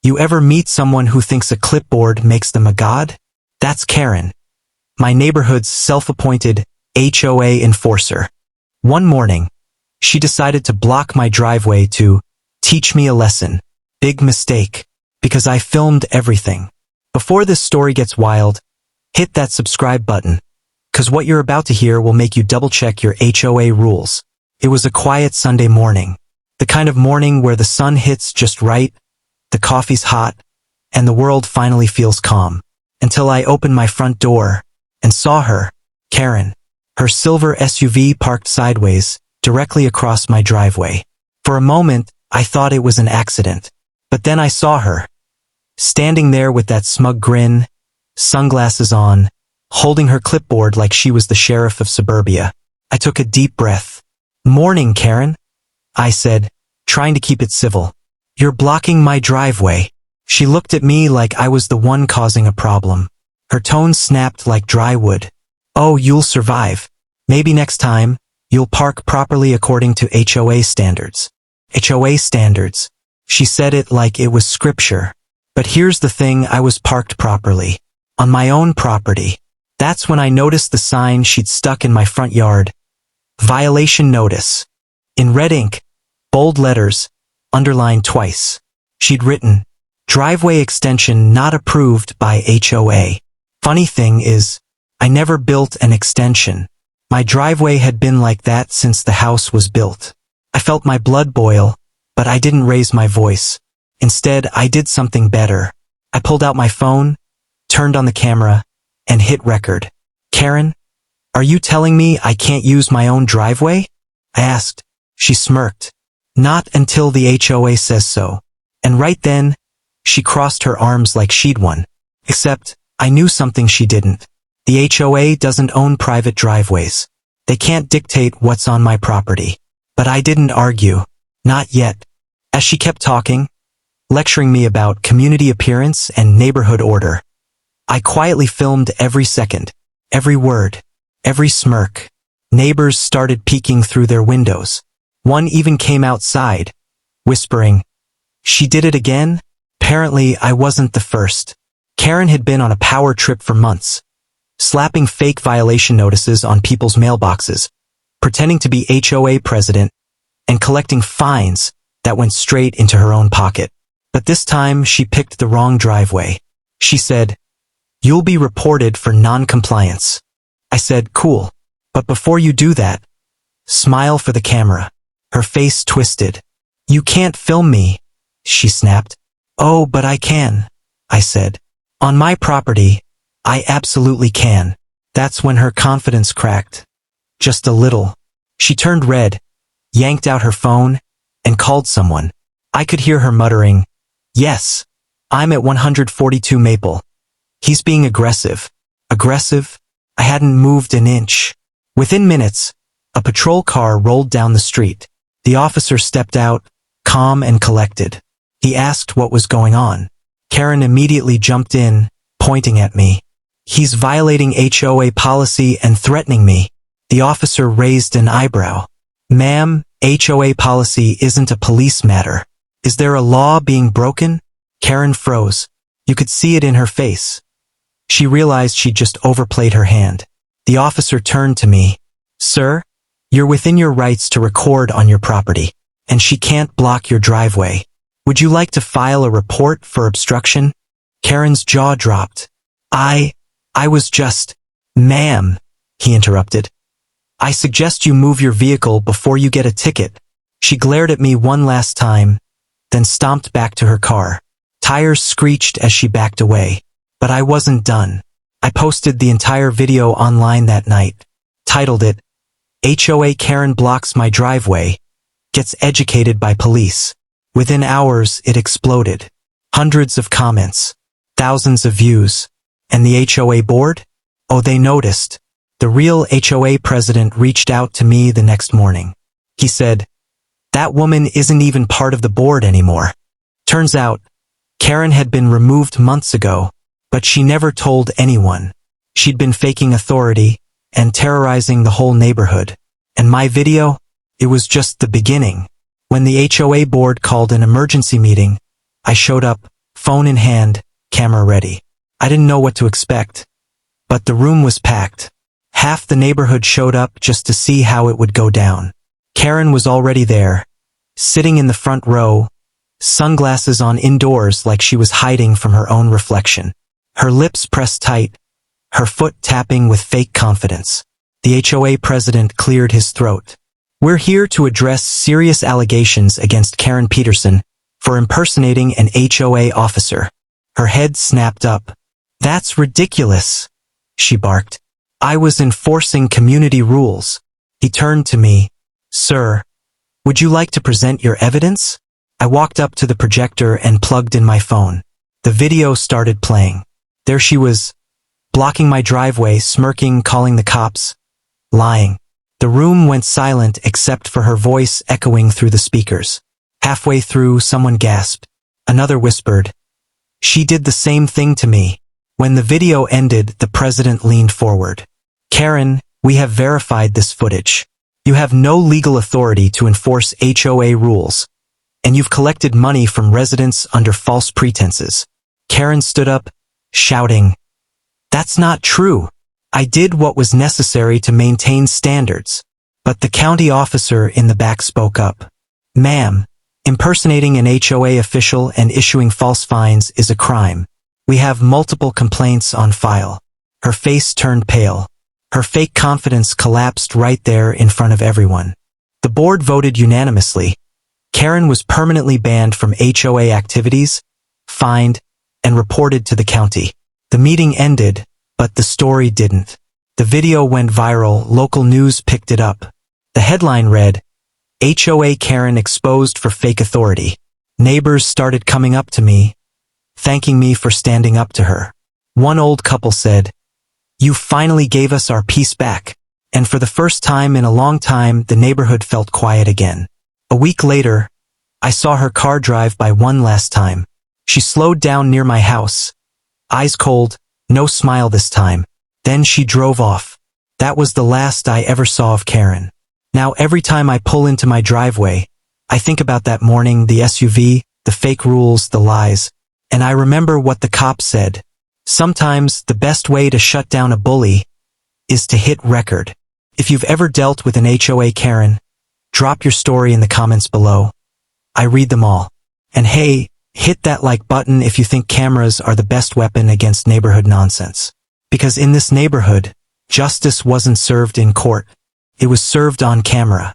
You ever meet someone who thinks a clipboard makes them a god? That's Karen, my neighborhood's self-appointed HOA enforcer. One morning, she decided to block my driveway to teach me a lesson. Big mistake, because I filmed everything. Before this story gets wild, hit that subscribe button, because what you're about to hear will make you double-check your HOA rules. It was a quiet Sunday morning, the kind of morning where the sun hits just right, the coffee's hot, and the world finally feels calm, until I opened my front door and saw her, Karen, her silver SUV parked sideways, directly across my driveway. For a moment, I thought it was an accident. But then I saw her, standing there with that smug grin, sunglasses on, holding her clipboard like she was the sheriff of suburbia. I took a deep breath. "Morning, Karen," I said, trying to keep it civil. "You're blocking my driveway." She looked at me like I was the one causing a problem. Her tone snapped like dry wood. "Oh, you'll survive. Maybe next time, you'll park properly according to HOA standards." HOA standards. She said it like it was scripture. But here's the thing, I was parked properly. On my own property. That's when I noticed the sign she'd stuck in my front yard. Violation notice. In red ink, bold letters, underlined twice. She'd written, "Driveway extension not approved by HOA." Funny thing is, I never built an extension. My driveway had been like that since the house was built. I felt my blood boil, but I didn't raise my voice. Instead, I did something better. I pulled out my phone, turned on the camera, and hit record. "Karen, are you telling me I can't use my own driveway?" I asked. She smirked. "Not until the HOA says so." And right then, she crossed her arms like she'd won. Except, I knew something she didn't. The HOA doesn't own private driveways. They can't dictate what's on my property. But I didn't argue. Not yet. As she kept talking, lecturing me about community appearance and neighborhood order, I quietly filmed every second, every word, every smirk. Neighbors started peeking through their windows. One even came outside, whispering, "She did it again?" Apparently, I wasn't the first. Karen had been on a power trip for months, slapping fake violation notices on people's mailboxes, pretending to be HOA president, and collecting fines that went straight into her own pocket. But this time, she picked the wrong driveway. She said, "You'll be reported for non-compliance." I said, "Cool. But before you do that, smile for the camera." Her face twisted. "You can't film me," she snapped. "Oh, but I can," I said. "On my property, I absolutely can." That's when her confidence cracked. Just a little. She turned red, yanked out her phone, and called someone. I could hear her muttering, "Yes, I'm at 142 Maple. He's being aggressive." Aggressive? I hadn't moved an inch. Within minutes, a patrol car rolled down the street. The officer stepped out, calm and collected. He asked what was going on. Karen immediately jumped in, pointing at me. "He's violating HOA policy and threatening me." The officer raised an eyebrow. "Ma'am, HOA policy isn't a police matter. Is there a law being broken?" Karen froze. You could see it in her face. She realized she'd just overplayed her hand. The officer turned to me. "Sir, you're within your rights to record on your property, and she can't block your driveway. Would you like to file a report for obstruction?" Karen's jaw dropped. I was just..." "Ma'am," he interrupted. "I suggest you move your vehicle before you get a ticket." She glared at me one last time, then stomped back to her car. Tires screeched as she backed away. But I wasn't done. I posted the entire video online that night, titled it, "HOA Karen blocks my driveway, gets educated by police." Within hours, it exploded. Hundreds of comments, thousands of views. And the HOA board? Oh, they noticed. The real HOA president reached out to me the next morning. He said, "That woman isn't even part of the board anymore." Turns out, Karen had been removed months ago, but she never told anyone. She'd been faking authority and terrorizing the whole neighborhood. And my video? It was just the beginning. When the HOA board called an emergency meeting, I showed up, phone in hand, camera ready. I didn't know what to expect, but the room was packed. Half the neighborhood showed up just to see how it would go down. Karen was already there, sitting in the front row, sunglasses on indoors like she was hiding from her own reflection. Her lips pressed tight, her foot tapping with fake confidence. The HOA president cleared his throat. We're here to address serious allegations against Karen Peterson for impersonating an HOA officer. Her head snapped up. That's ridiculous, she barked. I was enforcing community rules. He turned to me. Sir, would you like to present your evidence? I walked up to the projector and plugged in my phone. The video started playing. There she was, blocking my driveway, smirking, calling the cops, lying. The room went silent except for her voice echoing through the speakers. Halfway through, someone gasped. Another whispered, "She did the same thing to me." When the video ended, the president leaned forward. Karen, we have verified this footage. You have no legal authority to enforce HOA rules, and you've collected money from residents under false pretenses. Karen stood up, shouting, "That's not true. I did what was necessary to maintain standards." But the county officer in the back spoke up. "Ma'am, impersonating an HOA official and issuing false fines is a crime. We have multiple complaints on file." Her face turned pale. Her fake confidence collapsed right there in front of everyone. The board voted unanimously. Karen was permanently banned from HOA activities, fined, and reported to the county. The meeting ended, but the story didn't. The video went viral, local news picked it up. The headline read, "HOA Karen exposed for fake authority." Neighbors started coming up to me, thanking me for standing up to her. One old couple said, "You finally gave us our peace back." And for the first time in a long time, the neighborhood felt quiet again. A week later, I saw her car drive by one last time. She slowed down near my house, eyes cold, no smile this time. Then she drove off. That was the last I ever saw of Karen. Now every time I pull into my driveway, I think about that morning, the SUV, the fake rules, the lies, and I remember what the cop said. Sometimes the best way to shut down a bully is to hit record. If you've ever dealt with an HOA Karen, drop your story in the comments below. I read them all. And hey, hit that like button if you think cameras are the best weapon against neighborhood nonsense. Because in this neighborhood, justice wasn't served in court. It was served on camera.